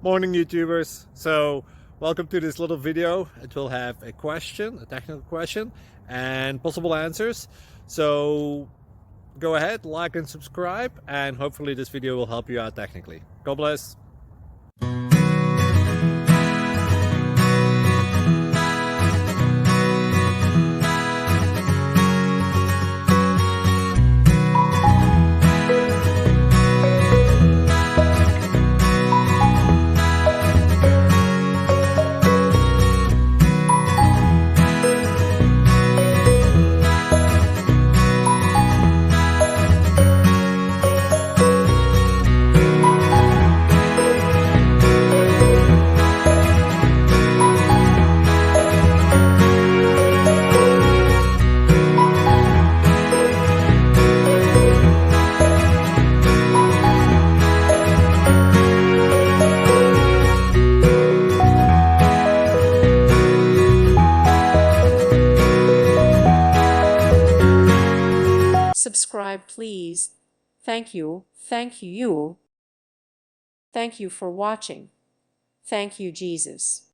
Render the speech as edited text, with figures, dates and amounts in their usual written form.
Morning YouTubers. So welcome to this little video. It will have a question, a technical question, and possible answers. So go ahead, like and subscribe, and hopefully this video will help you out technically. God bless. Subscribe, please. Thank you. Thank you. Thank you for watching. Thank you, Jesus.